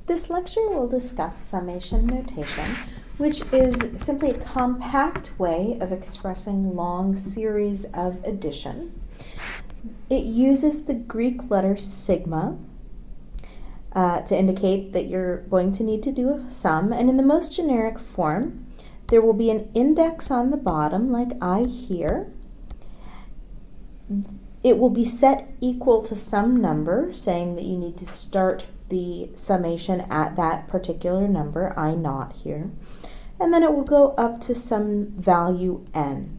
This lecture will discuss summation notation, which is simply a compact way of expressing long series of addition. It uses the Greek letter sigma to indicate that you're going to need to do a sum, and in the most generic form, there will be an index on the bottom, like I here. It will be set equal to some number, saying that you need to start the summation at that particular number, I naught here. And then it will go up to some value n,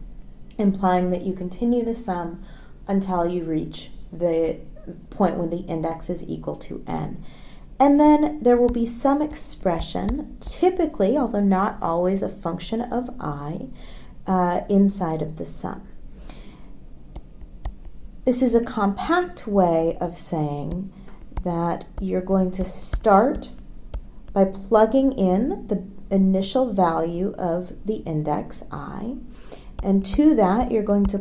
implying that you continue the sum until you reach the point when the index is equal to n. And then there will be some expression, typically, although not always, a function of I inside of the sum. This is a compact way of saying that you're going to start by plugging in the initial value of the index I, and to that you're going to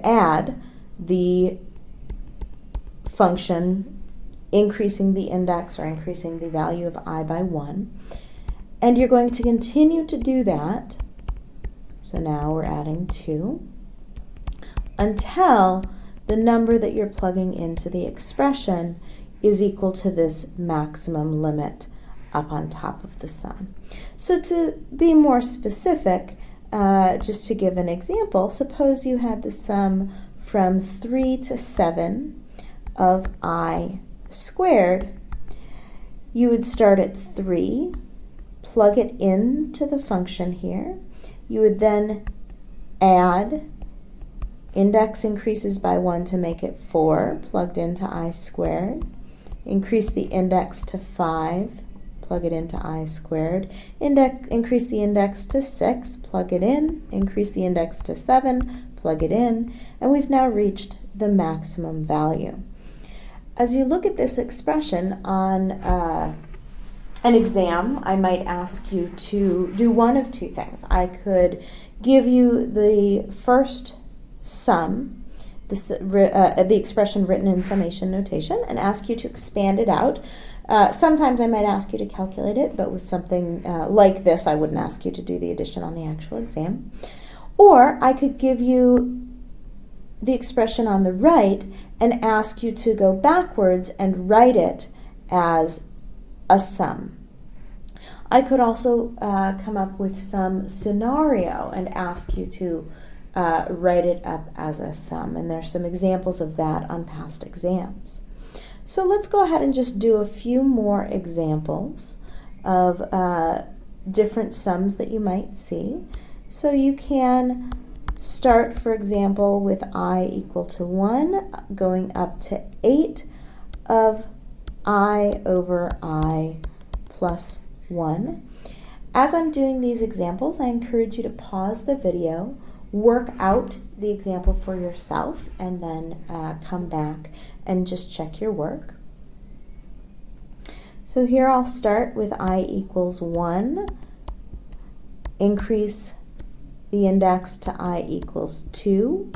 add the function increasing the index or increasing the value of I by 1, and you're going to continue to do that. So now we're adding 2 until the number that you're plugging into the expression is equal to this maximum limit up on top of the sum. So to be more specific, just to give an example, suppose you had the sum from 3 to 7 of I squared. You would start at 3, plug it into the function here. You would then add, index increases by 1 to make it 4, plugged into I squared. Increase the index to 5, plug it into I squared. Increase the index to 6, plug it in. Increase the index to 7, plug it in. And we've now reached the maximum value. As you look at this expression on an exam, I might ask you to do one of two things. I could give you the first sum, the expression written in summation notation, and ask you to expand it out. Sometimes I might ask you to calculate it, but with something like this, I wouldn't ask you to do the addition on the actual exam. Or I could give you the expression on the right and ask you to go backwards and write it as a sum. I could also come up with some scenario and ask you to write it up as a sum, and there's some examples of that on past exams. So let's go ahead and just do a few more examples of different sums that you might see. So you can start, for example, with I equal to 1, going up to 8 of I over I plus 1. As I'm doing these examples, I encourage you to pause the video, work out the example for yourself, and then come back and just check your work. So here I'll start with I equals 1, increase the index to I equals 2,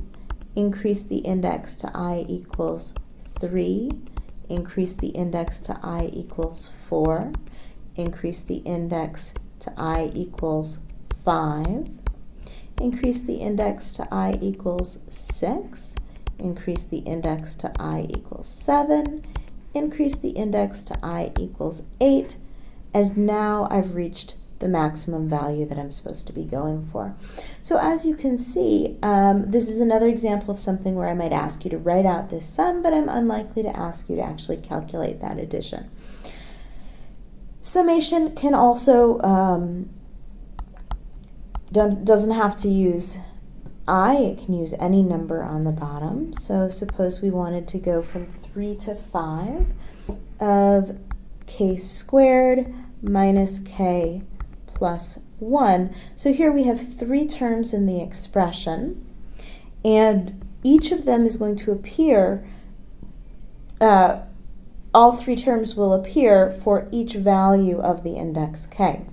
increase the index to I equals 3, increase the index to I equals 4, increase the index to I equals 5, increase the index to I equals 6, increase the index to I equals 7, increase the index to I equals 8, and now I've reached the maximum value that I'm supposed to be going for. So as you can see, this is another example of something where I might ask you to write out this sum, but I'm unlikely to ask you to actually calculate that addition. Summation can also doesn't have to use I, it can use any number on the bottom. So suppose we wanted to go from 3 to 5 of k squared minus k plus 1. So here we have 3 terms in the expression, and each of them is going to appear, all 3 terms will appear for each value of the index k.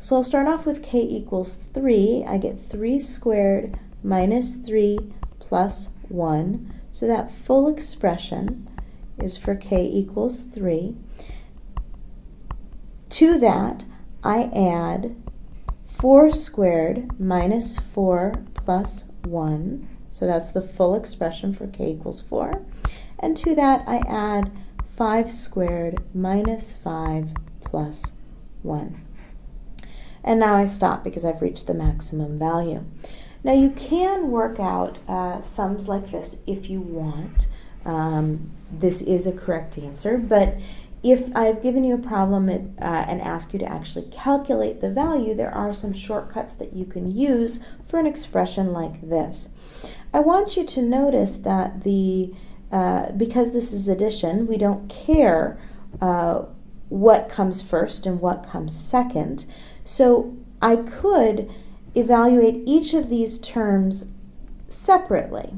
So I'll start off with k equals 3. I get 3 squared minus 3 plus 1. So that full expression is for k equals 3. To that, I add 4 squared minus 4 plus 1. So that's the full expression for k equals 4. And to that, I add 5 squared minus 5 plus 1. And now I stop because I've reached the maximum value. Now you can work out sums like this if you want. This is a correct answer, but if I've given you a problem and ask you to actually calculate the value, there are some shortcuts that you can use for an expression like this. I want you to notice that because this is addition, we don't care what comes first and what comes second. So I could evaluate each of these terms separately.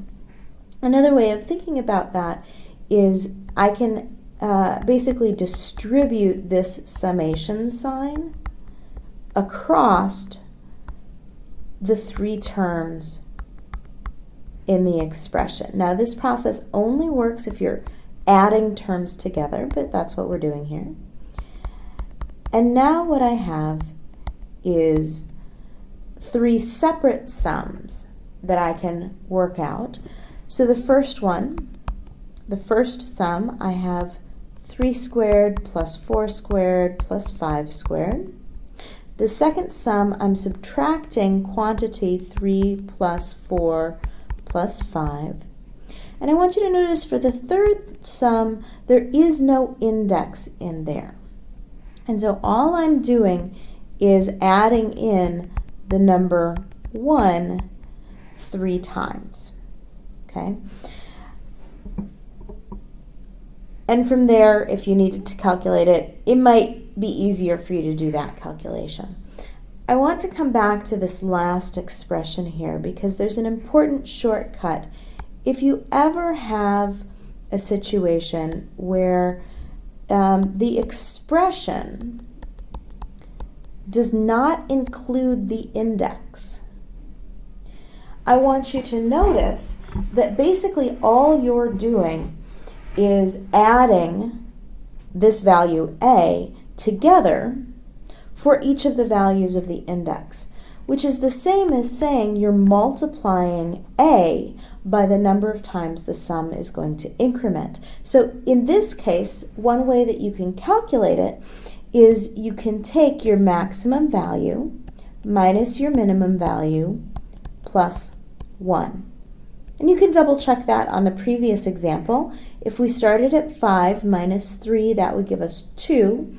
Another way of thinking about that is I can basically distribute this summation sign across the 3 terms in the expression. Now this process only works if you're adding terms together, but that's what we're doing here. And now what I have is 3 separate sums that I can work out. So the first sum, I have 3 squared plus 4 squared plus 5 squared. The second sum, I'm subtracting quantity 3 plus 4 plus 5. And I want you to notice for the third sum, there is no index in there. And so all I'm doing is adding in the number 1 3 times. Okay? And from there, if you needed to calculate it, it might be easier for you to do that calculation. I want to come back to this last expression here because there's an important shortcut. If you ever have a situation where the expression does not include the index, I want you to notice that basically all you're doing is adding this value a together for each of the values of the index, which is the same as saying you're multiplying a by the number of times the sum is going to increment. So in this case, one way that you can calculate it is you can take your maximum value minus your minimum value plus 1. And you can double check that on the previous example. If we started at 5 minus 3, that would give us 2.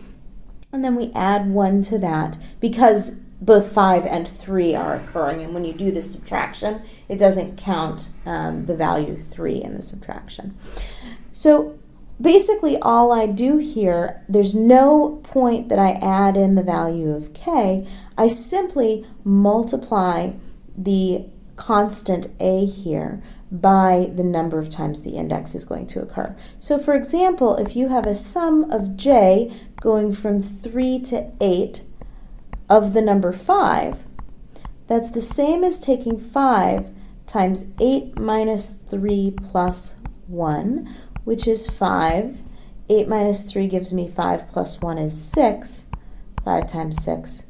And then we add 1 to that because both 5 and 3 are occurring. And when you do the subtraction, it doesn't count the value 3 in the subtraction. So basically all I do here, there's no point that I add in the value of k. I simply multiply the constant a here by the number of times the index is going to occur. So for example, if you have a sum of j going from 3 to 8 of the number 5, that's the same as taking 5 times 8 minus 3 plus 1, which is 5. 8 minus 3 gives me 5 plus 1 is 6. 5 times 6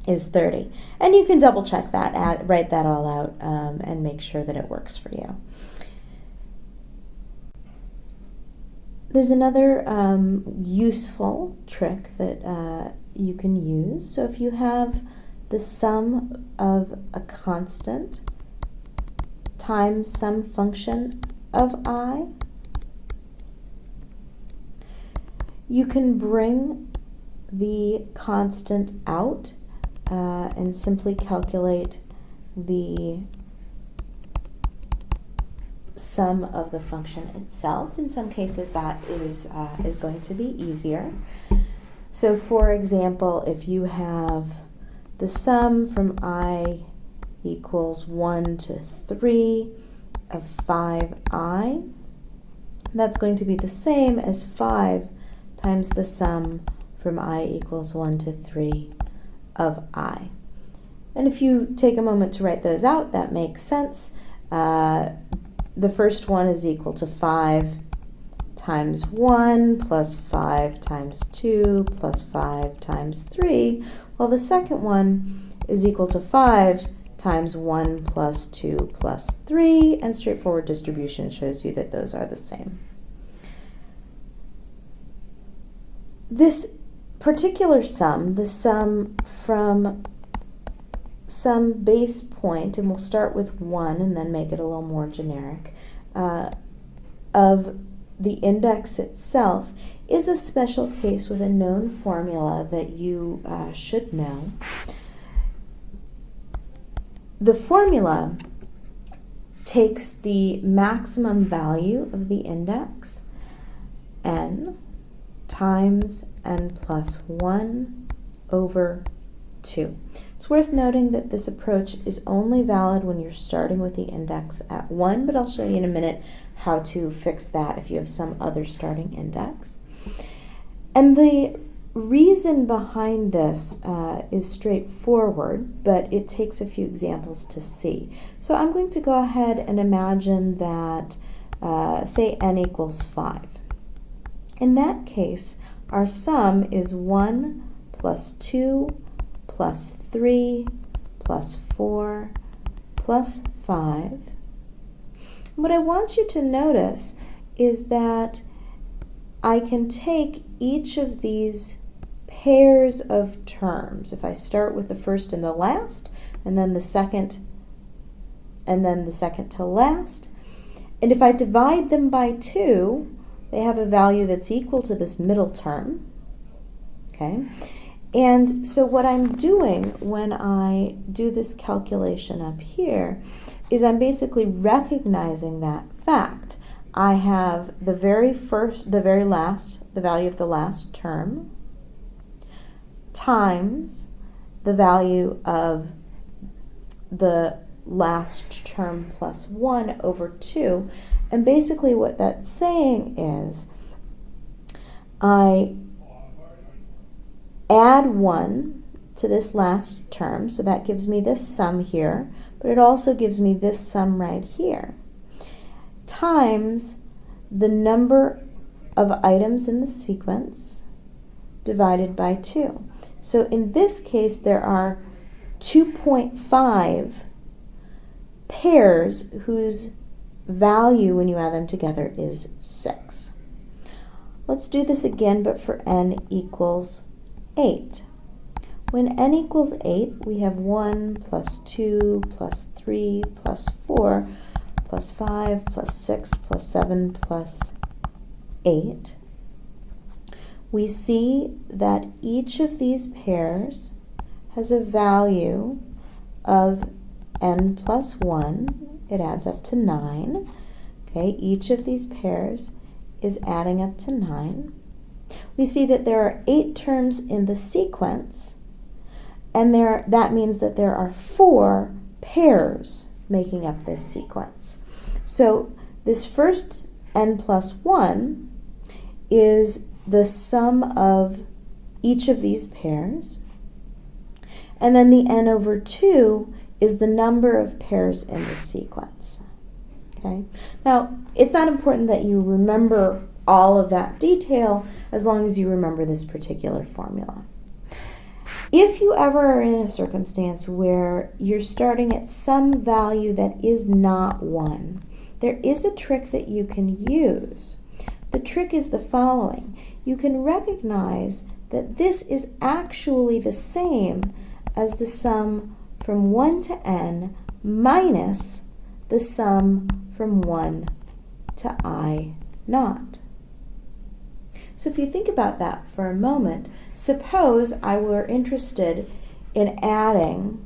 is 30. And you can double check that, write that all out, and make sure that it works for you. There's another useful trick that you can use. So if you have the sum of a constant times some function of I, you can bring the constant out and simply calculate the sum of the function itself. In some cases that is going to be easier. So for example, if you have the sum from I equals 1 to 3 of 5i, that's going to be the same as 5 times the sum from I equals 1 to 3 of I. And if you take a moment to write those out, that makes sense. The first one is equal to 5 times 1 plus 5 times 2 plus 5 times 3, while the second one is equal to 5 times 1 plus 2 plus 3, and straightforward distribution shows you that those are the same. This particular sum, the sum from some base point, and we'll start with 1 and then make it a little more generic, of the index itself, is a special case with a known formula that you should know. The formula takes the maximum value of the index, n, times n plus 1 over 2. It's worth noting that this approach is only valid when you're starting with the index at 1, but I'll show you in a minute how to fix that if you have some other starting index. And the reason behind this is straightforward, but it takes a few examples to see. So I'm going to go ahead and imagine that, say, n equals 5. In that case, our sum is 1 plus 2 plus 3 plus 4 plus 5. What I want you to notice is that I can take each of these pairs of terms. If I start with the first and the last, and then the second to last, and if I divide them by 2, they have a value that's equal to this middle term. Okay? And so what I'm doing when I do this calculation up here is I'm basically recognizing that fact. I have the value of the last term times the value of the last term plus 1 over 2. And basically what that's saying is I add 1 to this last term, so that gives me this sum here, but it also gives me this sum right here, times the number of items in the sequence divided by 2. So in this case, there are 2.5 pairs whose value, when you add them together, is 6. Let's do this again, but for n equals 8. When n equals 8, we have 1 plus 2 plus 3 plus 4 plus 5 plus 6 plus 7 plus 8. We see that each of these pairs has a value of n plus 1. It adds up to 9. Okay, each of these pairs is adding up to 9. We see that there are 8 terms in the sequence, and that means that there are 4 pairs making up this sequence. So this first n plus 1 is the sum of each of these pairs, and then the n over 2 is the number of pairs in the sequence. Okay? Now, it's not important that you remember all of that detail as long as you remember this particular formula. If you ever are in a circumstance where you're starting at some value that is not 1, there is a trick that you can use. The trick is the following. You can recognize that this is actually the same as the sum from 1 to n minus the sum from 1 to I naught. So if you think about that for a moment, suppose I were interested in adding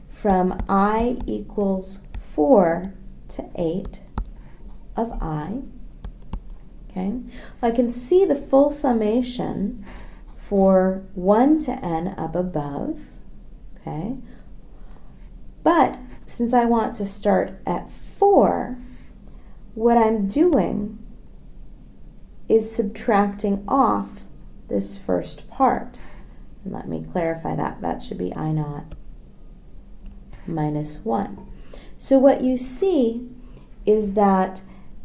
from I equals 4 to 8 of I. Okay, I can see the full summation for 1 to n up above. Okay, but since I want to start at 4, what I'm doing is subtracting off this first part. And let me clarify that. That should be I naught minus 1. So what you see is that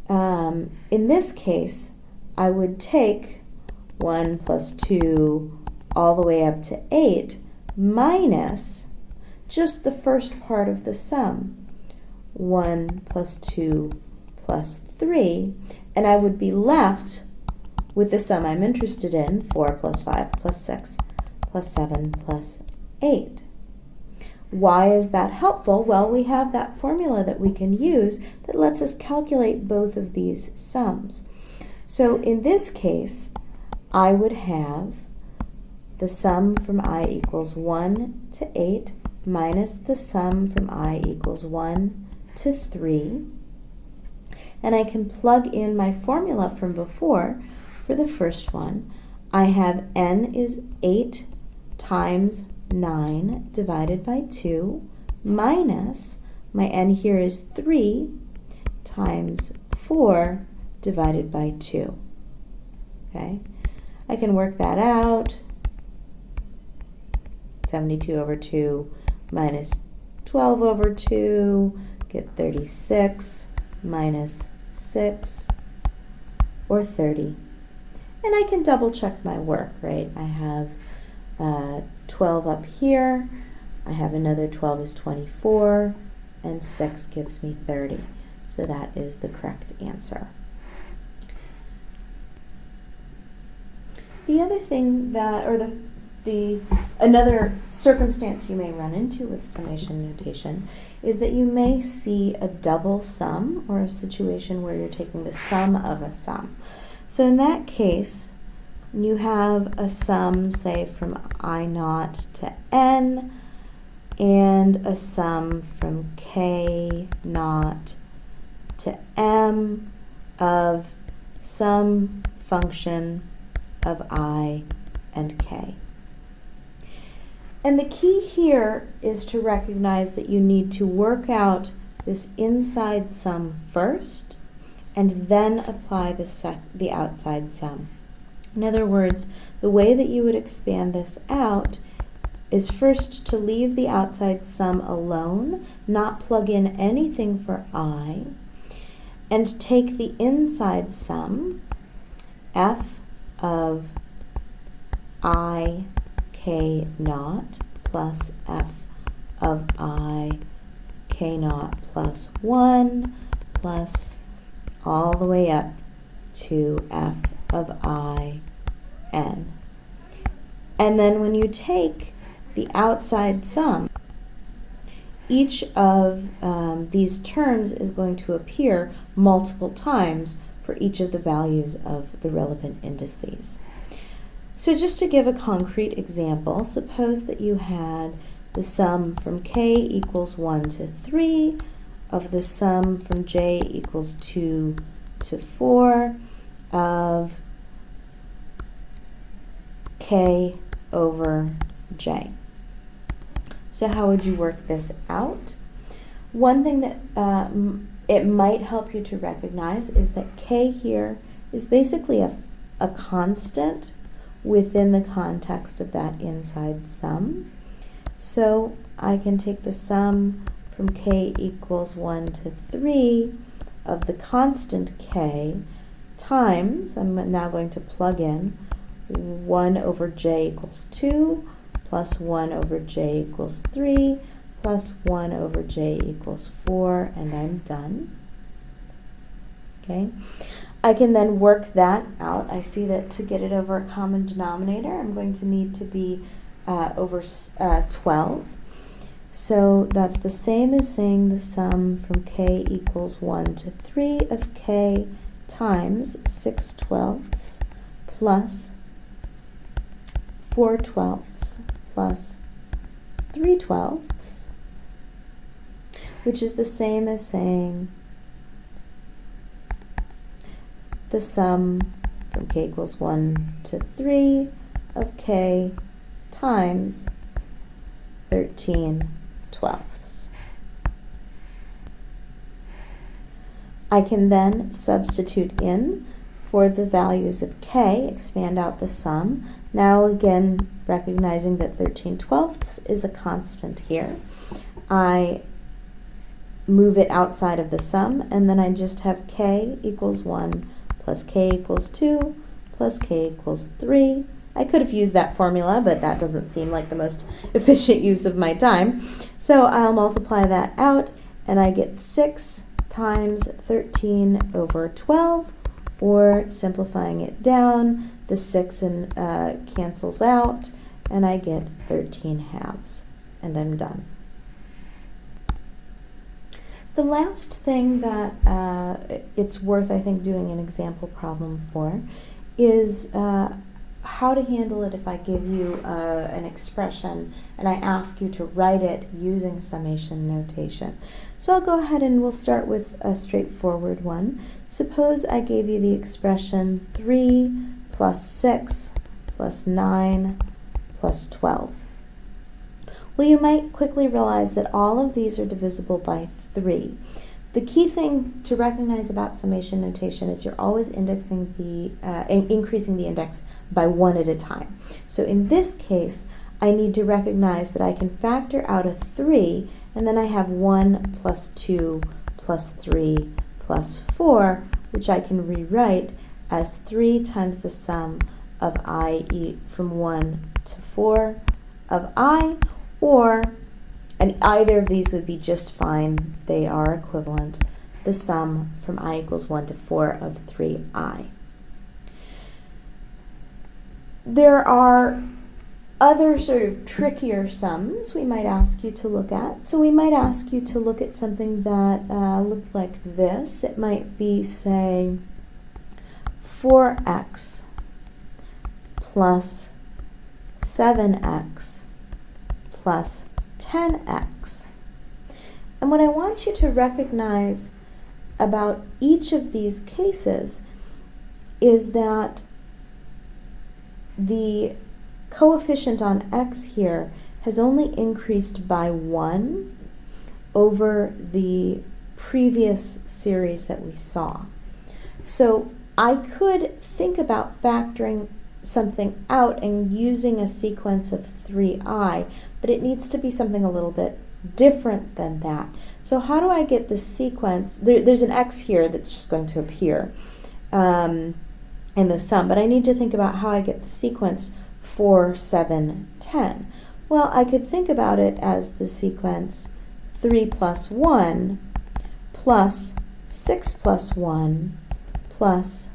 in this case, I would take 1 plus 2 all the way up to 8 minus just the first part of the sum, 1 plus 2 plus 3, and I would be left with the sum I'm interested in, 4 plus 5 plus 6 plus 7 plus 8. Why is that helpful? Well, we have that formula that we can use that lets us calculate both of these sums. So in this case, I would have the sum from I equals 1 to 8 minus the sum from I equals 1 to 3. And I can plug in my formula from before for the first one. I have n is 8 times 9 divided by 2 minus my n here is 3 times 4 divided by 2. Okay, I can work that out. 72 over 2 minus 12 over 2, get 36 minus 6, or 30. And I can double check my work, right? I have 12 up here, I have another 12 is 24, and 6 gives me 30. So that is the correct answer. The other thing that, or another circumstance you may run into with summation notation is that you may see a double sum, or a situation where you're taking the sum of a sum. So in that case, you have a sum, say, from I naught to n, and a sum from k naught to m of some function of I and k. And the key here is to recognize that you need to work out this inside sum first and then apply the outside sum. In other words, the way that you would expand this out is first to leave the outside sum alone, not plug in anything for I, and take the inside sum, f of I k naught plus f of I k naught plus 1 plus all the way up to f of I n. And then when you take the outside sum, each of these terms is going to appear multiple times for each of the values of the relevant indices. So just to give a concrete example, suppose that you had the sum from k equals 1 to 3 of the sum from j equals 2 to 4 of k over j. So how would you work this out? One thing that it might help you to recognize is that k here is basically a constant within the context of that inside sum. So I can take the sum from k equals 1 to 3 of the constant k times, I'm now going to plug in 1 over j equals 2 plus 1 over j equals 3 plus 1 over j equals 4, and I'm done. Okay. I can then work that out. I see that to get it over a common denominator, I'm going to need to be over 12. So that's the same as saying the sum from k equals 1 to 3 of k times 6/12 plus 4/12 plus 3/12, which is the same as saying the sum from k equals 1 to 3 of k times 13/12. I can then substitute in for the values of k, expand out the sum. Now again, recognizing that 13/12 is a constant here, I move it outside of the sum, and then I just have k equals 1 plus k equals 2 plus k equals 3. I could have used that formula, but that doesn't seem like the most efficient use of my time. So I'll multiply that out, and I get 6 times 13 over 12, or simplifying it down, the 6 cancels out, and I get 13 halves, and I'm done. The last thing that it's worth, I think, doing an example problem for is how to handle it if I give you an expression and I ask you to write it using summation notation. So I'll go ahead and we'll start with a straightforward one. Suppose I gave you the expression 3 plus 6 plus 9 plus 12. Well, you might quickly realize that all of these are divisible by 3. The key thing to recognize about summation notation is you're always indexing increasing the index by 1 at a time. So in this case, I need to recognize that I can factor out a 3, and then I have 1 plus 2 plus 3 plus 4, which I can rewrite as 3 times the sum of I from 1 to 4 of I, and either of these would be just fine. They are equivalent. The sum from I equals 1 to 4 of 3I. There are other sort of trickier sums we might ask you to look at. So we might ask you to look at something that looked like this. It might be, say, 4x plus 7x plus 10x. And what I want you to recognize about each of these cases is that the coefficient on x here has only increased by 1 over the previous series that we saw. So I could think about factoring something out and using a sequence of 3i, but it needs to be something a little bit different than that. So how do I get the sequence? There's an x here that's just going to appear in the sum, but I need to think about how I get the sequence 4, 7, 10. Well, I could think about it as the sequence 3 plus 1 plus 6 plus 1 plus,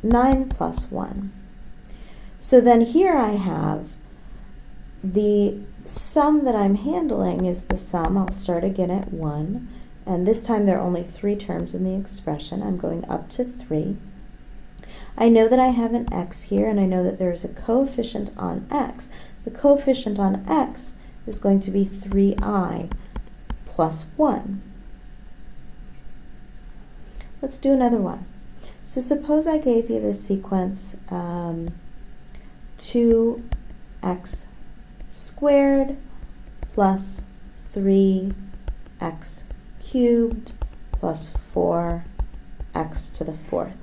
9 plus 1. So then here I have the sum that I'm handling is the sum. I'll start again at 1, and this time there are only 3 terms in the expression. I'm going up to 3. I know that I have an x here, and I know that there is a coefficient on x. The coefficient on x is going to be 3i plus 1. Let's do another one. So suppose I gave you the sequence 2x squared plus 3x cubed plus 4x to the 4th.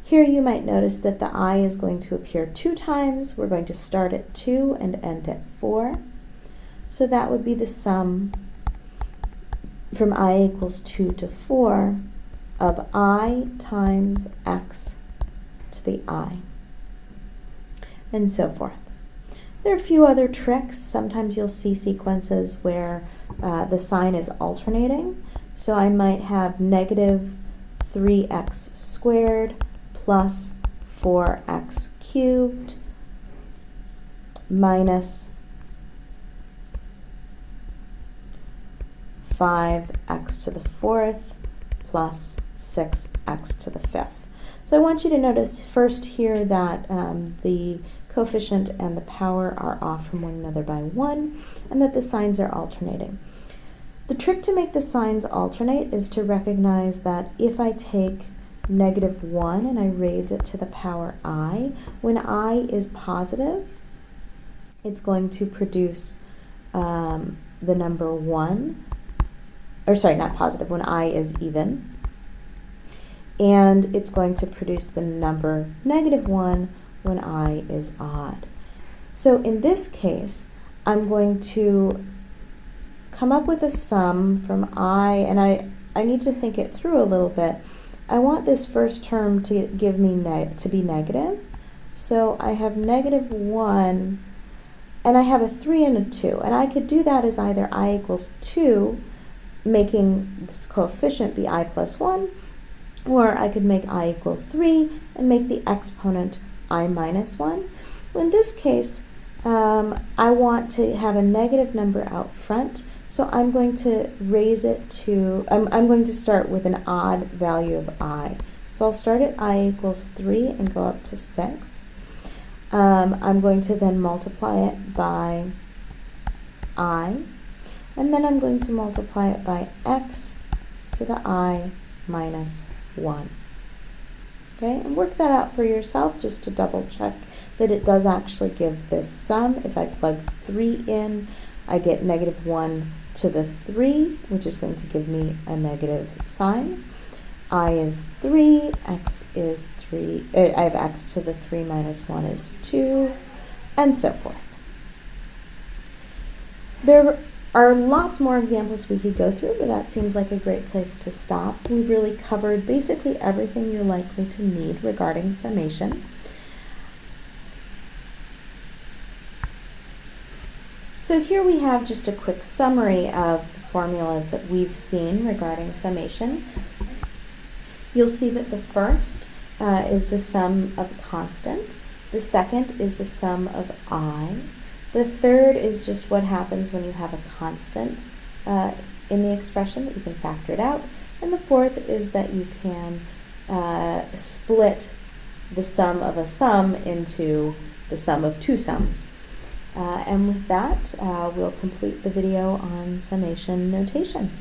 Here you might notice that the I is going to appear 2 times. We're going to start at 2 and end at 4. So that would be the sum from I equals 2 to 4 of I times x to the I, and so forth. There are a few other tricks. Sometimes you'll see sequences where the sign is alternating. So I might have negative 3x squared plus 4x cubed minus 5x to the 4th plus 6x to the 5th. So I want you to notice first here that the coefficient and the power are off from one another by 1, and that the signs are alternating. The trick to make the signs alternate is to recognize that if I take negative 1 and I raise it to the power I, when I is positive, it's going to produce the number 1, or sorry, not positive, when I is even, and it's going to produce the number negative 1 when I is odd. So in this case, I'm going to come up with a sum from I, and I need to think it through a little bit. I want this first term to give me to be negative. So I have -1, and I have a 3 and a 2. And I could do that as either I equals 2, making this coefficient be I plus 1, or I could make I equal 3 and make the exponent I minus 1. In this case, I want to have a negative number out front, so I'm going to raise it to, I'm going to start with an odd value of I. So I'll start at I equals 3 and go up to 6. I'm going to then multiply it by I, and then I'm going to multiply it by x to the I minus 1. Okay, and work that out for yourself just to double check that it does actually give this sum. If I plug 3 in, I get -1 to the 3, which is going to give me a negative sign. I is 3, x is 3, I have x to the 3 minus 1 is 2, and so forth. There are lots more examples we could go through, but that seems like a great place to stop. We've really covered basically everything you're likely to need regarding summation. So here we have just a quick summary of the formulas that we've seen regarding summation. You'll see that the first is the sum of a constant. The second is the sum of I. The third is just what happens when you have a constant in the expression that you can factor it out. And the fourth is that you can split the sum of a sum into the sum of two sums. And with that, we'll complete the video on summation notation.